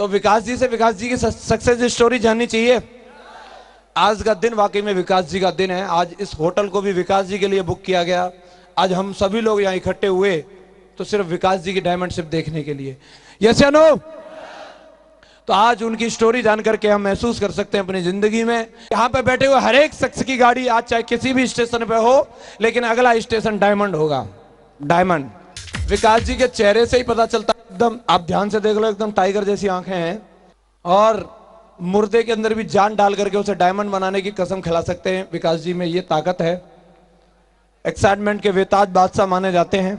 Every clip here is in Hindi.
तो विकास जी से विकास जी की सक्सेस स्टोरी जाननी चाहिए। आज का दिन वाकई में विकास जी का दिन है। आज इस होटल को भी विकास जी के लिए बुक किया गया। आज हम सभी लोग यहाँ इकट्ठे हुए तो सिर्फ विकास जी की डायमंड शिप देखने के लिए। यस या नो? तो आज उनकी स्टोरी जानकर के हम महसूस कर सकते हैं अपनी जिंदगी में। यहाँ पे बैठे हुए हर एक शख्स की गाड़ी आज चाहे किसी भी स्टेशन पे हो, लेकिन अगला स्टेशन डायमंड होगा। डायमंड विकास जी के चेहरे से ही पता चलता है। एकदम आप ध्यान से देख लो, एकदम टाइगर जैसी आंखें हैं और मुर्दे के अंदर भी जान डाल करके उसे डायमंड बनाने की कसम खिला सकते हैं। विकास जी में ये ताकत है। एक्साइटमेंट के बेताज बादशाह माने जाते हैं।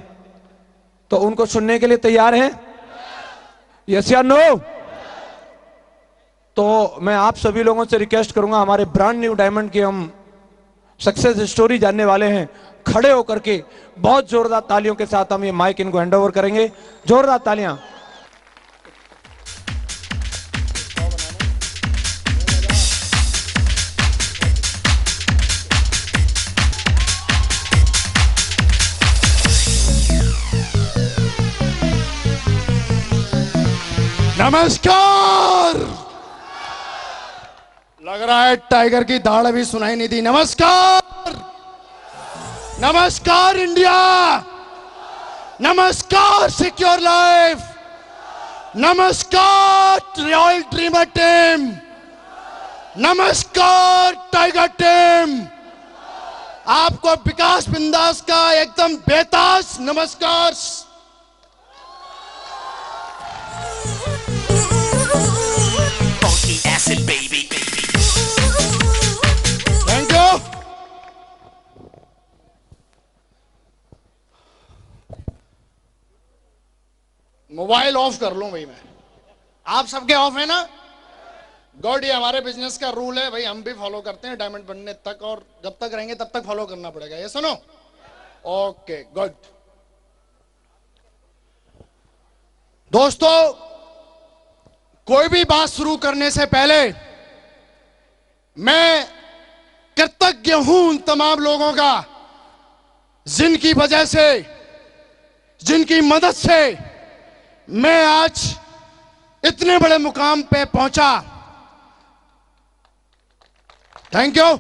तो उनको सुनने के लिए तैयार हैं? यस या नो? तो मैं आप सभी लोगों से रिक्वेस्ट करूंगा, हमारे ब्रांड न्यू डायमंड की हम सक्सेस स्टोरी जानने वाले हैं। खड़े होकर के बहुत जोरदार तालियों के साथ हम ये माइक इनको हैंड ओवर करेंगे। जोरदार तालियां। नमस्कार। लग रहा है टाइगर की दाढ़ अभी सुनाई नहीं दी। नमस्कार, नमस्कार इंडिया, नमस्कार सिक्योर लाइफ, नमस्कार रॉयल ड्रीमर टीम, नमस्कार टाइगर टीम। आपको विकास बिंदास का एकदम बेताज नमस्कार। Thank you. मोबाइल ऑफ कर लूं भाई मैं? आप सबके ऑफ है ना? गॉड, ये हमारे बिजनेस का रूल है भाई, हम भी फॉलो करते हैं डायमंड बनने तक, और जब तक रहेंगे तब तक फॉलो करना पड़ेगा। ये सुनो? Okay good. दोस्तों, कोई भी बात शुरू करने से पहले मैं कृतज्ञ हूं उन तमाम लोगों का जिनकी वजह से, जिनकी मदद से मैं आज इतने बड़े मुकाम पे पहुंचा। Thank you.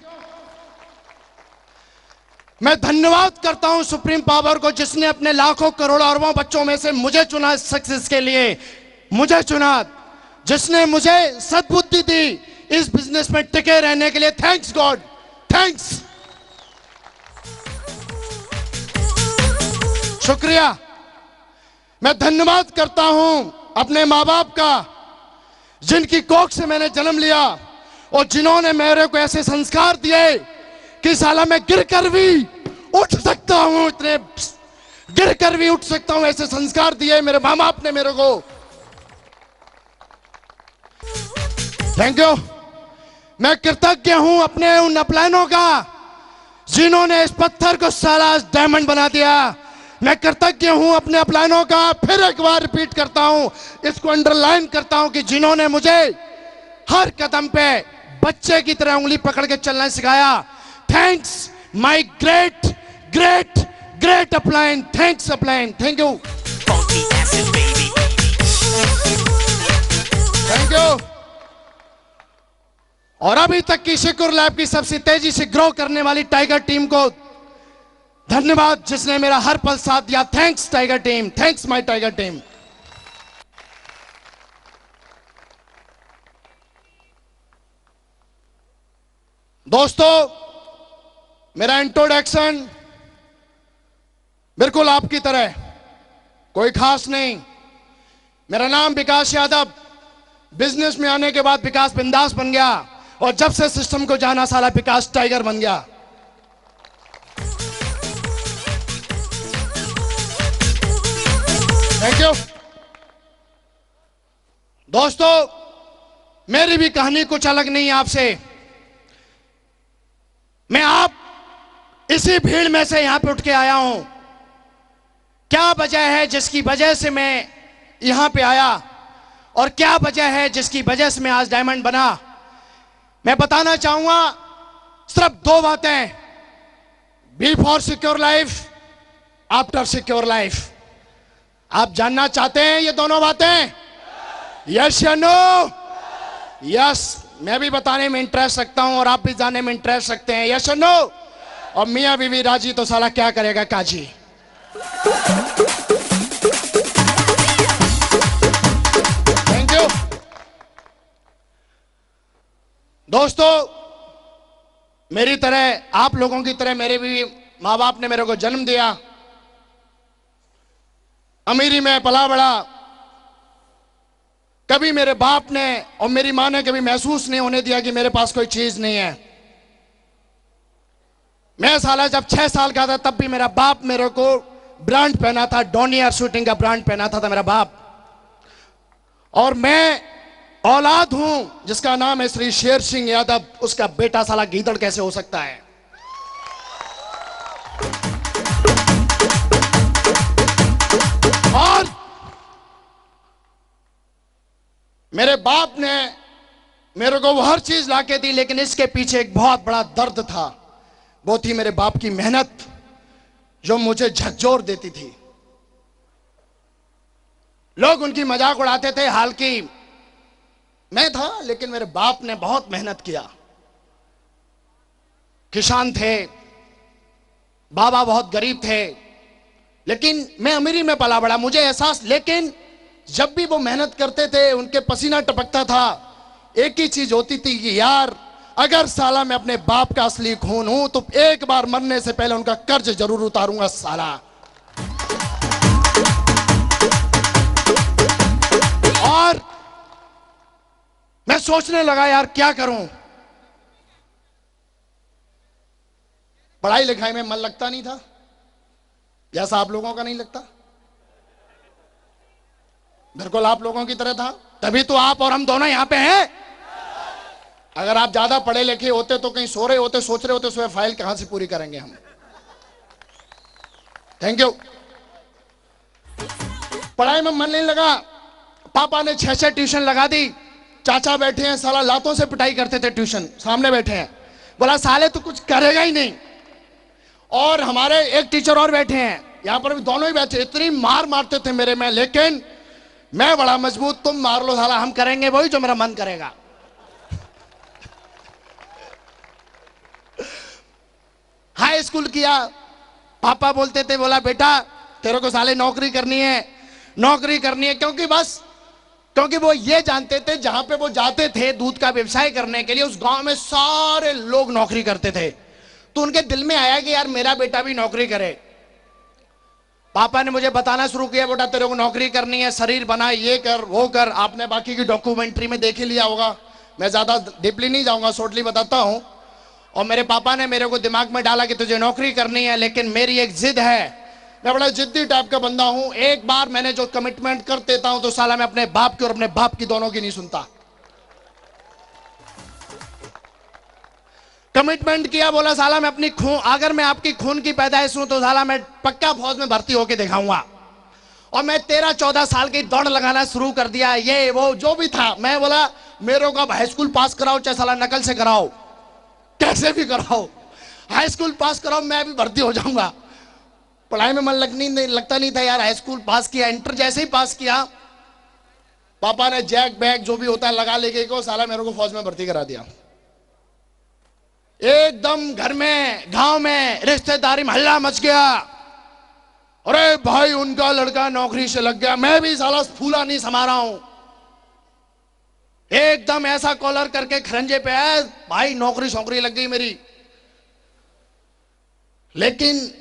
मैं धन्यवाद करता हूं सुप्रीम पावर को, जिसने अपने लाखों करोड़ों अरबों बच्चों में से मुझे चुना सक्सेस के लिए, मुझे चुना, जिसने मुझे सद्बुद्धि दी इस बिजनेस में टिके रहने के लिए। थैंक्स गॉड, थैंक्स, शुक्रिया। मैं धन्यवाद करता हूं अपने माँ बाप का, जिनकी कोख से मैंने जन्म लिया और जिन्होंने मेरे को ऐसे संस्कार दिए कि साला मैं गिरकर भी उठ सकता हूं, इतने गिरकर भी उठ सकता हूं, ऐसे संस्कार दिए मेरे माँ बाप ने मेरे को। Thank you. मैं कृतज्ञ हूं अपने उन अपलाइनों का जिन्होंने इस पत्थर को साला डायमंड बना दिया। मैं कृतज्ञ हूं अपने अपलाइनों का, फिर एक बार रिपीट करता हूं, इसको अंडरलाइन करता हूं कि जिन्होंने मुझे हर कदम पे बच्चे की तरह उंगली पकड़ के चलना सिखाया। Thanks my great great great upline. Thanks upline, thank you, thank you. और अभी तक की सिक्योर लैब की सबसे तेजी से ग्रो करने वाली टाइगर टीम को धन्यवाद, जिसने मेरा हर पल साथ दिया। Thanks tiger team, thanks my tiger team. दोस्तों, मेरा इंट्रोडक्शन बिल्कुल आपकी तरह कोई खास नहीं। मेरा नाम विकास यादव, बिजनेस में आने के बाद विकास बिंदास बन गया, और जब से सिस्टम को जाना साला विकास टाइगर बन गया। Thank you. दोस्तों, मेरी भी कहानी कुछ अलग नहीं है आपसे। मैं आप इसी भीड़ में से यहां पे उठ के आया हूं। क्या वजह है जिसकी वजह से मैं यहां पे आया, और क्या वजह है जिसकी वजह से मैं आज डायमंड बना, मैं बताना चाहूंगा। सिर्फ दो बातें, be for secure life, after secure life. आप जानना चाहते हैं ये दोनों बातें? यस या नो? यस, मैं भी बताने में इंटरेस्ट रखता हूं और आप भी जानने में इंटरेस्ट रखते हैं। यस या नो? और मियां बीवी राजी तो साला क्या करेगा काजी। थैंक यू दोस्तों। मेरी तरह, आप लोगों की तरह मेरे भी माँ बाप ने मेरे को जन्म दिया, अमीरी में पला बड़ा। कभी मेरे बाप ने और मेरी मां ने कभी महसूस नहीं होने दिया कि मेरे पास कोई चीज नहीं है। मैं साला जब 6 साल का था तब भी मेरा बाप मेरे को ब्रांड पहना था, डोनियर शूटिंग का ब्रांड पहना था मेरा बाप। और मैं औलाद हूं जिसका नाम है श्री शेर सिंह यादव, उसका बेटा साला गीदड़ कैसे हो सकता है। और मेरे बाप ने मेरे को वो हर चीज लाके दी, लेकिन इसके पीछे एक बहुत बड़ा दर्द था। वो थी मेरे बाप की मेहनत जो मुझे झकझोर देती थी। लोग उनकी मजाक उड़ाते थे, हालांकि मैं था, लेकिन मेरे बाप ने बहुत मेहनत किया। किसान थे, बाबा बहुत गरीब थे, लेकिन मैं अमीरी में पला बड़ा, मुझे एहसास। लेकिन जब भी वो मेहनत करते थे, उनके पसीना टपकता था, एक ही चीज होती थी कि यार अगर साला मैं अपने बाप का असली खून हूं तो एक बार मरने से पहले उनका कर्ज जरूर उतारूंगा साला। और मैं सोचने लगा यार क्या करूं। पढ़ाई लिखाई में मन लगता नहीं था, जैसा आप लोगों का नहीं लगता। बिल्कुल आप लोगों की तरह था, तभी तो आप और हम दोनों यहां पे हैं। अगर आप ज्यादा पढ़े लिखे होते तो कहीं सो रहे होते, सोच रहे होते सुबह फाइल कहां से पूरी करेंगे हम। Thank you. पढ़ाई में मन नहीं लगा, पापा ने 6 ट्यूशन लगा दी। चाचा बैठे हैं, साला लातों से पिटाई करते थे, ट्यूशन सामने बैठे हैं। बोला साले तो कुछ करेगा ही नहीं। और हमारे एक टीचर और बैठे हैं, यहां पर भी दोनों ही बैठे, इतनी मार मारते थे मेरे में, लेकिन मैं बड़ा मजबूत, तुम मार लो साला, हम करेंगे वही जो मेरा मन करेगा। हाई स्कूल किया, पापा बोलते थे, बोला बेटा तेरे को साले नौकरी करनी है, नौकरी करनी है। क्योंकि वो ये जानते थे जहां पे वो जाते थे दूध का व्यवसाय करने के लिए, उस गांव में सारे लोग नौकरी करते थे। तो उनके दिल में आया कि यार मेरा बेटा भी नौकरी करे। पापा ने मुझे बताना शुरू किया, बेटा तेरे को नौकरी करनी है, शरीर बना, ये कर वो कर। आपने बाकी की डॉक्यूमेंट्री में देख ही लिया होगा, मैं ज्यादा डीपली नहीं जाऊंगा, शॉर्टली बताता हूं। और मेरे पापा ने मेरे को दिमाग में डाला कि तुझे नौकरी करनी है, लेकिन मेरी एक जिद है, मैं बड़ा जिद्दी टाइप का बंदा हूं। एक बार मैंने जो कमिटमेंट कर देता हूं तो साला मैं अपने बाप की और अपने बाप की दोनों की नहीं सुनता। कमिटमेंट किया, बोला साला मैं अपनी खून, अगर मैं आपकी खून की पैदाइश हूं तो साला मैं पक्का फौज में भर्ती होके दिखाऊंगा। और मैं 13-14 साल की दौड़ लगाना शुरू कर दिया, ये वो जो भी था। मैं बोला मेरे को हाई स्कूल पास कराओ, चाहे साला नकल से कराओ, कैसे भी कराओ, हाई स्कूल पास कराओ, मैं भी भर्ती हो जाऊंगा। पढ़ाई में मन लगता नहीं था यार। हाई स्कूल पास किया, इंटर जैसे ही पास किया, पापा ने जैक बैग जो भी होता है लगा लेके को साला मेरे को फौज में भर्ती करा दिया। एकदम घर में, गांव में, रिश्तेदारी में हल्ला मच गया, अरे भाई उनका लड़का नौकरी से लग गया। मैं भी साला फूला नहीं समा रहा हूं, एकदम ऐसा कॉलर करके खरंजे पे आया, भाई नौकरी शौकरी लग गई मेरी। लेकिन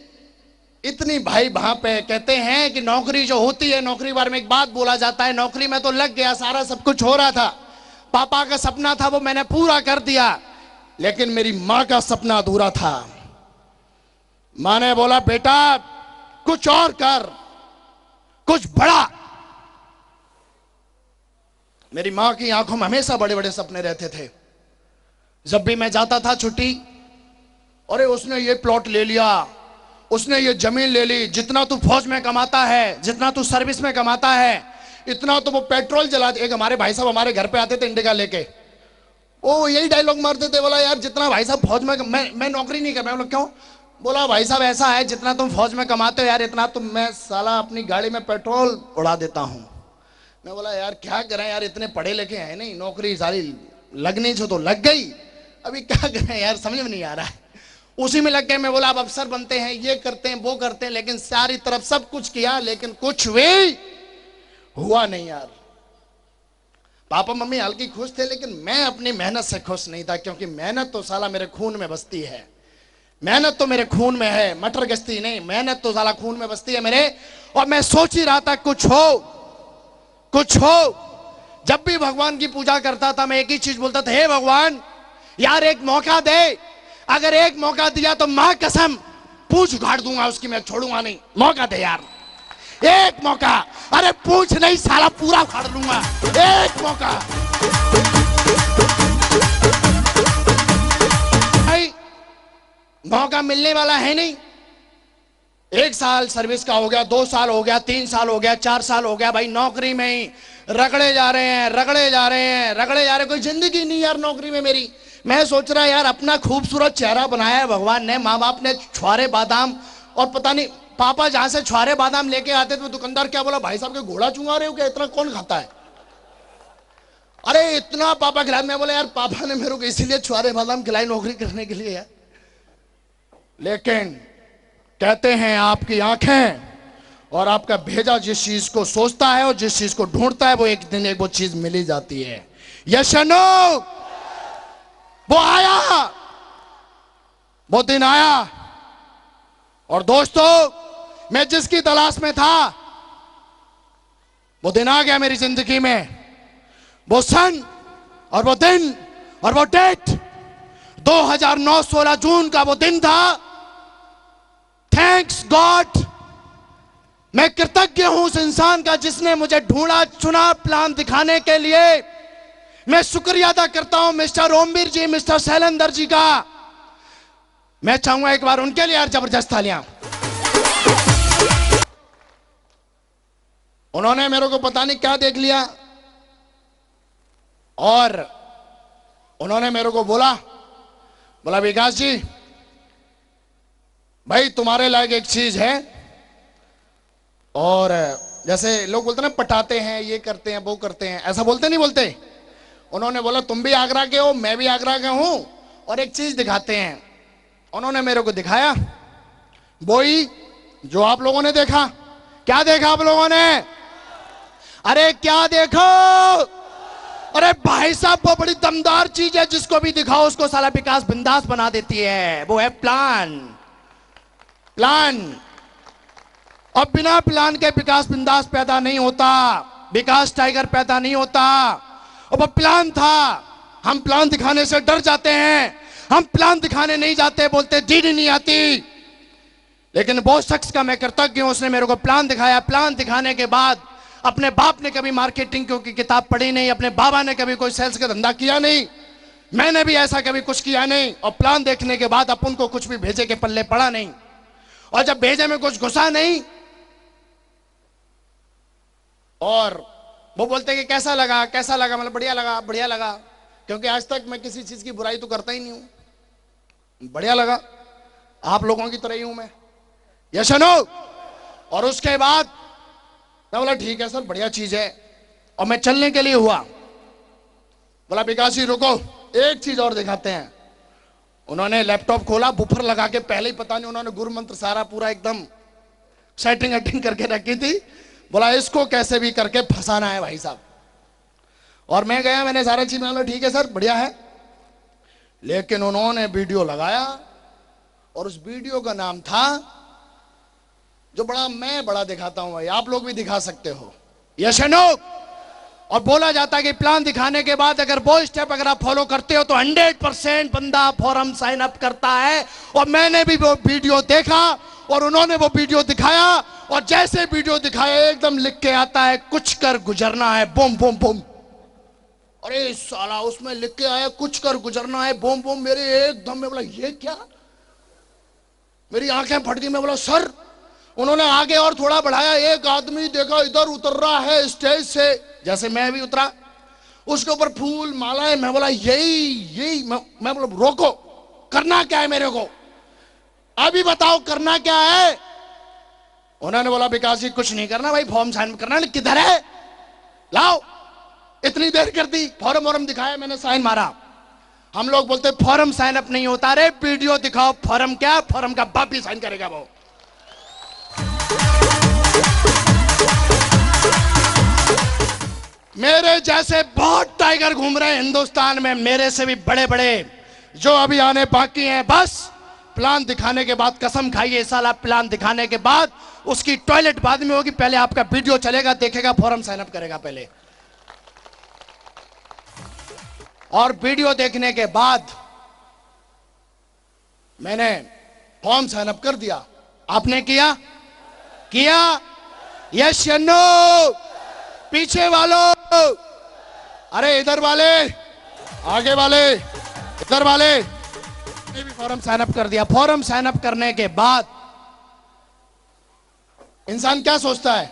इतनी भाई वहां पे कहते हैं कि नौकरी जो होती है, नौकरी बारे में एक बात बोला जाता है, नौकरी में तो लग गया, सारा सब कुछ हो रहा था, पापा का सपना था वो मैंने पूरा कर दिया, लेकिन मेरी मां का सपना अधूरा था। मां ने बोला बेटा कुछ और कर, कुछ बड़ा। मेरी मां की आंखों में हमेशा बड़े बड़े सपने रहते थे। जब भी मैं जाता था छुट्टी, अरे उसने ये प्लॉट ले लिया, उसने ये जमीन ले ली, जितना तू फौज में कमाता है, जितना तू सर्विस में कमाता है, इतना तो वो पेट्रोल जला। एक हमारे भाई साहब हमारे घर पे आते थे इंडिका लेके, वो यही डायलॉग मारते थे, बोला यार जितना भाई साहब फौज में, मैं नौकरी नहीं कर रहा। बोला क्यों? बोला भाई साहब ऐसा है, जितना तुम फौज में कमाते हो यार, इतना तुम, मैं साला अपनी गाड़ी में पेट्रोल उड़ा देता हूं। मैं बोला यार क्या करें यार, इतने पढ़े लिखे हैं नहीं, नौकरी सारी लगनी छो तो लग गई, अभी क्या करें यार, समझ में नहीं आ रहा है। उसी में लग गए। मैं बोला अब अफसर बनते हैं, ये करते हैं, वो करते हैं, लेकिन सारी तरफ सब कुछ किया, लेकिन कुछ भी हुआ नहीं यार। पापा मम्मी हल्की खुश थे, लेकिन मैं अपनी मेहनत से खुश नहीं था, क्योंकि मेहनत तो साला मेरे खून में बसती है, मेहनत तो मेरे खून में है, मटर गश्ती नहीं, मेहनत तो साला खून में बसती है मेरे। और मैं सोच ही रहा था कुछ हो, कुछ हो। जब भी भगवान की पूजा करता था मैं एक ही चीज बोलता था, हे भगवान यार एक मौका दे, अगर एक मौका दिया तो मां कसम पूंछ उखाड़ दूंगा उसकी, मैं छोड़ूंगा नहीं, मौका दे यार, एक मौका। अरे पूंछ नहीं साला पूरा उखाड़ लूंगा, एक मौका। भाई मौका मिलने वाला है नहीं। 1 साल सर्विस का हो गया, 2 साल हो गया, 3 साल हो गया, 4 साल हो गया, भाई नौकरी में ही रगड़े जा रहे हैं, रगड़े जा रहे हैं, रगड़े जा रहे हैं, कोई जिंदगी नहीं यार नौकरी में मेरी। मैं सोच रहा यार अपना खूबसूरत चेहरा बनाया है भगवान ने, माँ बाप ने छुआरे बादाम, और पता नहीं पापा जहां से छुआरे बादाम लेके आते थे दुकानदार क्या बोला, भाई साहब के घोड़ा चुंगा रहे हो क्या, इतना कौन खाता है, अरे इतना पापा खिलाए। मैं बोला यार पापा ने मेरे को इसीलिए छुआरे बादाम खिलाई नौकरी करने के लिए यार। लेकिन कहते हैं आपकी आंखें और आपका भेजा जिस चीज को सोचता है और जिस चीज को ढूंढता है वो एक दिन एक वो चीज मिल ही जाती है। यस और नो? वो आया, वो दिन आया। और दोस्तों मैं जिसकी तलाश में था वो दिन आ गया मेरी जिंदगी में। वो सन और वो दिन और वो डेट 2009 16 जून का वो दिन था। थैंक्स गॉड, मैं कृतज्ञ हूं उस इंसान का जिसने मुझे ढूंढा चुना प्लान दिखाने के लिए। मैं शुक्रिया अदा करता हूं मिस्टर ओमवीर जी, मिस्टर शैलेंद्र जी का। मैं चाहूंगा एक बार उनके लिए यार जबरदस्त तालियां। उन्होंने मेरे को पता नहीं क्या देख लिया और उन्होंने मेरे को बोला विकास जी भाई तुम्हारे लायक एक चीज है। और जैसे लोग बोलते ना पटाते हैं, ये करते हैं, वो करते हैं, ऐसा बोलते नहीं बोलते। उन्होंने बोला तुम भी आगरा के हो, मैं भी आगरा का हूं, और एक चीज दिखाते हैं। उन्होंने मेरे को दिखाया वही जो आप लोगों ने देखा। क्या देखा आप लोगों ने? अरे क्या देखो, अरे भाई साहब वो बड़ी दमदार चीज है, जिसको भी दिखाओ उसको साला विकास बिंदास बना देती है। वो है प्लान। अब बिना प्लान के विकास बिंदास पैदा नहीं होता, विकास टाइगर पैदा नहीं होता। अब वो प्लान था। हम प्लान दिखाने से डर जाते हैं, हम प्लान दिखाने नहीं जाते, बोलते डीडी नहीं आती। लेकिन वो शख्स का मैं कृतज्ञ हूं, उसने मेरे को प्लान दिखाया। प्लान दिखाने के बाद अपने बाप ने कभी मार्केटिंग की किताब पढ़ी नहीं, अपने बाबा ने कभी कोई सेल्स का धंधा किया नहीं, मैंने भी ऐसा कभी कुछ किया नहीं। और प्लान देखने के बाद अपन को कुछ भी भेजे के पल्ले पड़ा नहीं, और जब भेजे में कुछ घुसा नहीं, और वो बोलते कि कैसा लगा, कैसा लगा, मतलब बढ़िया लगा, बढ़िया लगा। क्योंकि आज तक मैं किसी चीज की बुराई तो करता ही नहीं हूं। बढ़िया लगा, आप लोगों की तरह ही हूं मैं। यस और नो? और उसके बाद मैं बोला ठीक है सर, बढ़िया चीज है। और मैं चलने के लिए हुआ। बोला विकास जी रुको, एक चीज और दिखाते हैं। उन्होंने लैपटॉप खोला, बुफर लगा के, पहले ही पता नहीं उन्होंने गुरु मंत्र सारा पूरा एकदम सेटिंग एटिंग करके रखी थी। बोला इसको कैसे भी करके फंसाना है भाई साहब। और मैं गया, मैंने सारा चीज बोला ठीक है सर बढ़िया है। लेकिन उन्होंने वीडियो लगाया और उस वीडियो का नाम था जो मैं बड़ा दिखाता हूं भाई, आप लोग भी दिखा सकते हो। यस और नो? और बोला जाता है कि प्लान दिखाने के बाद अगर वो स्टेप अगर आप फॉलो करते हो तो 100% बंदा फॉरम साइन अप करता है। और मैंने भी वो वीडियो देखा और उन्होंने वो वीडियो दिखाया, और जैसे वीडियो दिखाया एकदम लिख के आता है कुछ कर गुजरना है, बूम बूम बूम। अरे साला उसमें लिख के आया कुछ कर गुजरना है, बूम बूम। मेरे एकदम में बोला ये क्या, मेरी आंखें फट गई। मैं बोला सर। उन्होंने आगे और थोड़ा बढ़ाया, एक आदमी देखा इधर उतर रहा है स्टेज से, जैसे मैं भी उतरा, उसके ऊपर फूल मालाएं। मैं बोला यही मैं बोला रोको, करना क्या है मेरे को, अभी बताओ करना क्या है। उन्होंने बोला विकास जी कुछ नहीं करना भाई, फॉर्म साइन करना है। किधर है? लाओ, इतनी देर कर दी, फॉर्म वॉर्म दिखाया, मैंने साइन मारा। हम लोग बोलते फॉर्म साइन अप नहीं होता रे, वीडियो दिखाओ। फॉर्म क्या, फॉर्म का बाप ही साइन करेगा वो। मेरे जैसे बहुत टाइगर घूम रहे हैं हिंदुस्तान में, मेरे से भी बड़े बड़े, जो अभी आने बाकी हैं। बस प्लान दिखाने के बाद कसम खाइए, इस साल आप प्लान दिखाने के बाद उसकी टॉयलेट बाद में होगी, पहले आपका वीडियो चलेगा, देखेगा, फॉर्म साइन अप करेगा पहले। और वीडियो देखने के बाद मैंने फॉर्म साइन अप कर दिया। आपने किया? किया? यस या नो? पीछे वालों, अरे इधर वाले, आगे वाले, इधर वाले ने भी फॉर्म साइन अप कर दिया। फॉर्म साइन अप करने के बाद इंसान क्या सोचता है,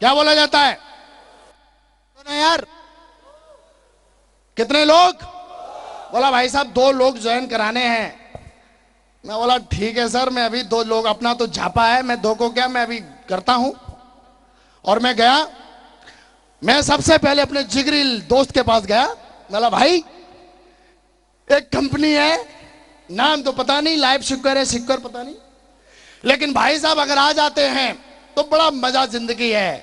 क्या बोला जाता है? तो यार कितने लोग? बोला भाई साहब 2 लोग ज्वाइन कराने हैं। मैं बोला ठीक है सर, मैं अभी 2 लोग, अपना तो झापा है, मैं 2 को क्या, मैं अभी करता हूं। और मैं गया, मैं सबसे पहले अपने जिगरी दोस्त के पास गया। बोला भाई एक कंपनी है, नाम तो पता नहीं, लाइव सिक्योर है, सिक्योर पता नहीं, लेकिन भाई साहब अगर आ जाते हैं तो बड़ा मजा जिंदगी है।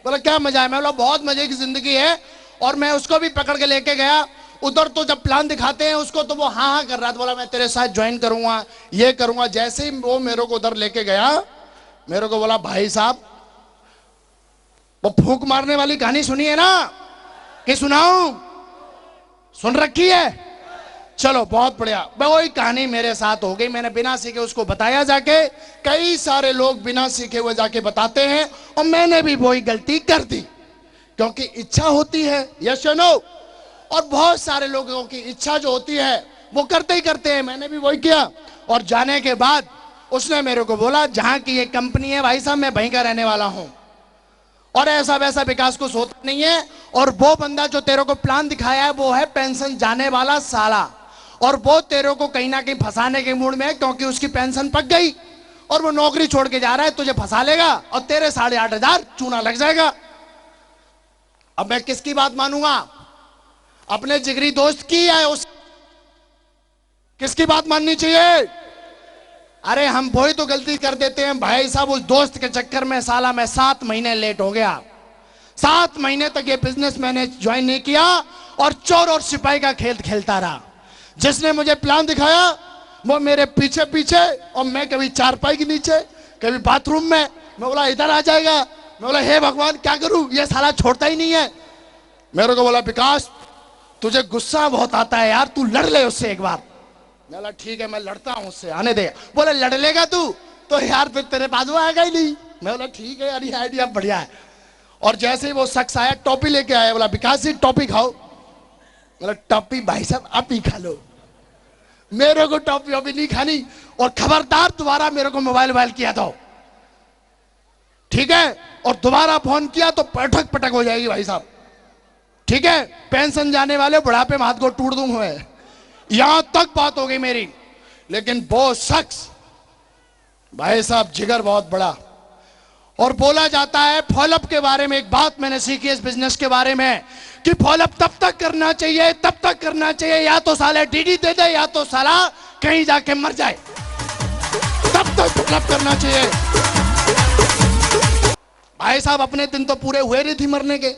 बोला क्या मजा है? मैं बोला बहुत मजे की जिंदगी है। और मैं उसको भी पकड़ के लेके गया उधर, तो जब प्लान दिखाते हैं उसको तो वो हाँ हाँ कर रहा था। बोला मैं तेरे साथ ज्वाइन करूंगा, ये करूंगा। जैसे ही वो मेरे को उधर लेके गया, मेरे को बोला भाई साहब वो फूंक मारने वाली कहानी सुनी है ना, कि सुनाऊं? सुन रखी है? चलो बहुत बढ़िया। वही कहानी मेरे साथ हो गई। मैंने बिना सीखे उसको बताया जाके, कई सारे लोग बिना सीखे हुए जाके बताते हैं, और मैंने भी वही गलती कर दी, क्योंकि इच्छा होती है। यस या नो? और बहुत सारे लोगों की इच्छा जो होती है वो करते ही करते हैं, मैंने भी वही किया। और जाने के बाद उसने मेरे को बोला जहां की ये कंपनी है भाई साहब, मैं वहीं का रहने वाला हूं, और ऐसा वैसा विकास कुछ होता नहीं है। और वो बंदा जो तेरे को प्लान दिखाया है वो है पेंशन जाने वाला साला, और वो तेरे को कहीं ना कहीं फंसाने के मूड में है, क्योंकि उसकी पेंशन पक गई और वो नौकरी छोड़ के जा रहा है, तुझे फंसा लेगा और तेरे 8,500 चूना लग जाएगा। अब मैं किसकी बात मानूंगा? अपने जिगरी दोस्त की या उस किसकी बात माननी चाहिए? अरे हम वही तो गलती कर देते हैं भाई साहब। उस दोस्त के चक्कर में साला मैं 7 महीने लेट हो गया। 7 महीने तक ये बिजनेस मैंने ज्वाइन नहीं किया और चोर और सिपाही का खेल खेलता रहा। जिसने मुझे प्लान दिखाया वो मेरे पीछे पीछे, और मैं कभी चारपाई के नीचे, कभी बाथरूम में। मैं बोला इधर आ जाएगा, मैं बोला हे भगवान क्या करूं, ये साला छोड़ता ही नहीं है। मेरे को बोला विकास तुझे गुस्सा बहुत आता है यार, तू लड़ ले उससे एक बार। मैं बोला ठीक है मैं लड़ता हूं उससे, आने दे। बोले लड़ लेगा तू तो यार फिर तेरे बाजू आएगा ही नहीं। मैं बोला ठीक है यार, ये आइडिया बढ़िया है। और जैसे ही वो शख्स आया, टॉपी लेके आया, बोला विकास जी टॉपी खाओ। बोला टॉपी भाई साहब आप ही खा लो, मेरे को टॉपी वॉपी नहीं खानी, और खबरदार दोबारा मेरे को मोबाइल किया तो ठीक है, और दोबारा फोन किया तो पटक पटक हो जाएगी भाई साहब, ठीक है? पेंशन जाने वाले बुढ़ापे में हाथ को टूट दूंगा। यहां तक बात हो गई मेरी। लेकिन वो शख्स भाई साहब जिगर बहुत बड़ा। और बोला जाता है फॉलोअप के बारे में, एक बात मैंने सीखी इस बिजनेस के बारे में, कि फॉलोअप तब तक करना चाहिए, तब तक करना चाहिए या तो साले डीडी दे दे या तो साला कहीं जाके मर जाए, तब तक फॉलोअप करना चाहिए। भाई साहब अपने दिन तो पूरे हुए नहीं थी मरने के।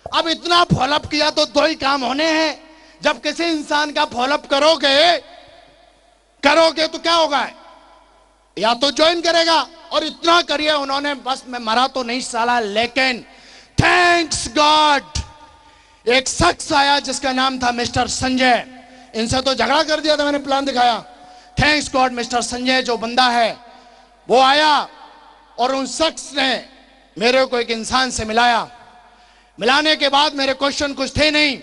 अब इतना फॉलोअप किया तो 2 ही काम होने हैं। जब किसी इंसान का फॉलोअप करोगे तो क्या होगा? या तो ज्वाइन करेगा, और इतना करिए उन्होंने, बस मैं मरा तो नहीं साला। लेकिन थैंक्स गॉड एक शख्स आया जिसका नाम था मिस्टर संजय। इनसे तो झगड़ा कर दिया था मैंने प्लान दिखाया। थैंक्स गॉड मिस्टर संजय जो बंदा है वो आया, और उन शख्स ने मेरे को एक इंसान से मिलाया। मिलाने के बाद मेरे क्वेश्चन कुछ थे नहीं,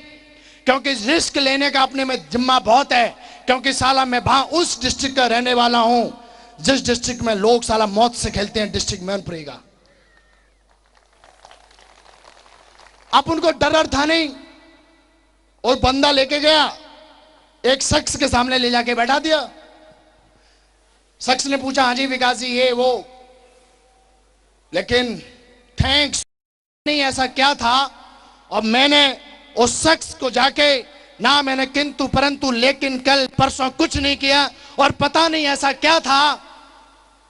क्योंकि रिस्क लेने का अपने में जिम्मा बहुत है। क्योंकि साला मैं वहां उस डिस्ट्रिक्ट का रहने वाला हूं जिस डिस्ट्रिक्ट में लोग साला मौत से खेलते हैं, डिस्ट्रिक्ट मैनपुरी का। अब उनको डर था नहीं, और बंदा लेके गया, एक शख्स के सामने ले जाके बैठा दिया। शख्स ने पूछा हाँ जी विकास जी ये वो, लेकिन थैंक्स नहीं ऐसा क्या था, और मैंने उस शख्स को जाके ना मैंने किंतु परंतु लेकिन कल परसों कुछ नहीं किया, और पता नहीं ऐसा क्या था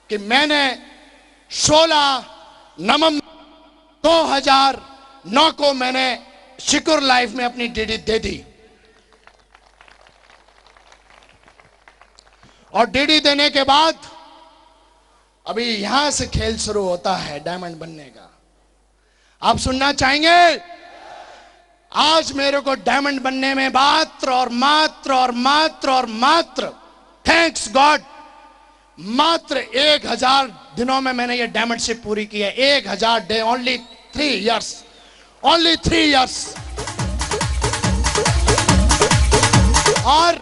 कि मैंने 16 नवंबर 2009 को मैंने शिकुर लाइफ में अपनी डीडी दे दी। और डीडी देने के बाद अभी यहां से खेल शुरू होता है डायमंड बनने का। आप सुनना चाहेंगे? आज मेरे को डायमंड बनने में मात्र और मात्र और मात्र और मात्र, थैंक्स गॉड, मात्र 1000 दिनों में मैंने ये डायमंडशिप पूरी की है। 1000 day, only 3 years, only 3 years. और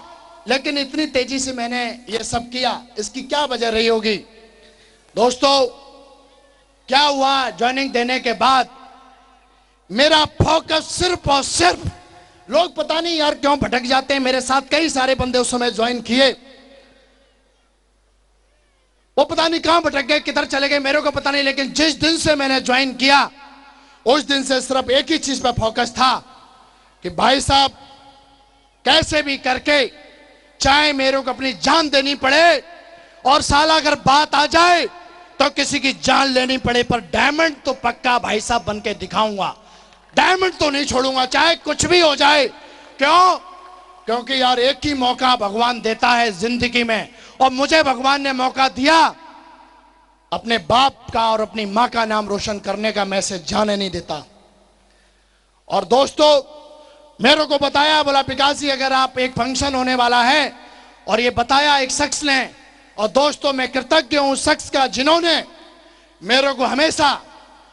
लेकिन इतनी तेजी से मैंने ये सब किया, इसकी क्या वजह रही होगी दोस्तों? क्या हुआ, ज्वाइनिंग देने के बाद मेरा फोकस सिर्फ और सिर्फ, लोग पता नहीं यार क्यों भटक जाते हैं, मेरे साथ कई सारे बंदे उस समय ज्वाइन किए, वो पता नहीं कहां भटक गए, किधर चले गए, मेरे को पता नहीं। लेकिन जिस दिन से मैंने ज्वाइन किया उस दिन से सिर्फ एक ही चीज पे फोकस था कि भाई साहब कैसे भी करके, चाहे मेरे को अपनी जान देनी पड़े, और साला अगर बात आ जाए तो किसी की जान लेनी पड़े, पर डायमंड तो पक्का भाई साहब बन के दिखाऊंगा, डायमंड तो नहीं छोड़ूंगा, चाहे कुछ भी हो जाए। क्यों? क्योंकि यार एक ही मौका भगवान देता है जिंदगी में, और मुझे भगवान ने मौका दिया अपने बाप का और अपनी मां का नाम रोशन करने का, मैं इसे जाने नहीं देता। और दोस्तों मेरे को बताया, बोला पिकासी अगर आप, एक फंक्शन होने वाला है, और ये बताया एक शख्स ने, और दोस्तों मैं कृतज्ञ हूं उस शख्स का जिन्होंने मेरे को हमेशा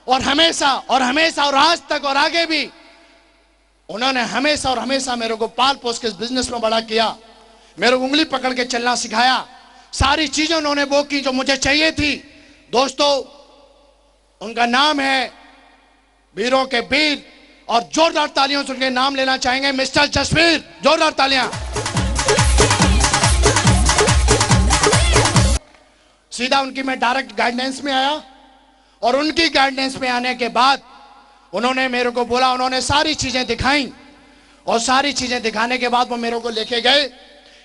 और हमेशा और हमेशा और आज तक और आगे भी उन्होंने हमेशा और हमेशा मेरे को पाल पोस के इस बिजनेस में बड़ा किया, मेरे को उंगली पकड़ के चलना सिखाया, सारी चीजें उन्होंने वो की जो मुझे चाहिए थी। दोस्तों उनका नाम है वीरों के वीर, और जोरदार तालियों से उनके नाम लेना चाहेंगे मिस्टर जसवीर, जोरदार तालियां। सीधा उनकी मैं डायरेक्ट गाइडेंस में आया, और उनकी गाइडेंस में आने के बाद उन्होंने मेरे को बोला, उन्होंने सारी चीजें दिखाई, और सारी चीजें दिखाने के बाद वो मेरे को लेके गए।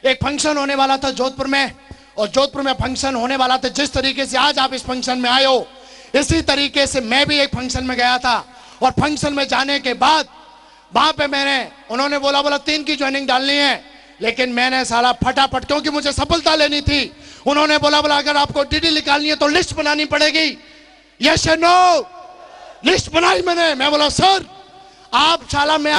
एक फंक्शन होने वाला था जोधपुर में, और जोधपुर में फंक्शन होने वाला था, जिस तरीके से आज आप इस फंक्शन में आए हो इसी तरीके से मैं भी एक फंक्शन में गया था। और फंक्शन में जाने के बाद वहां पे उन्होंने बोला 3 की ज्वाइनिंग डालनी है, लेकिन मैंने साला फटाफट, क्योंकि मुझे सफलता लेनी थी, उन्होंने बोला अगर आपको डीडी निकालनी है तो लिस्ट बनानी पड़ेगी, यस या नो। लिस्ट बनाई मैंने, मैं बोला सर आप साला मैं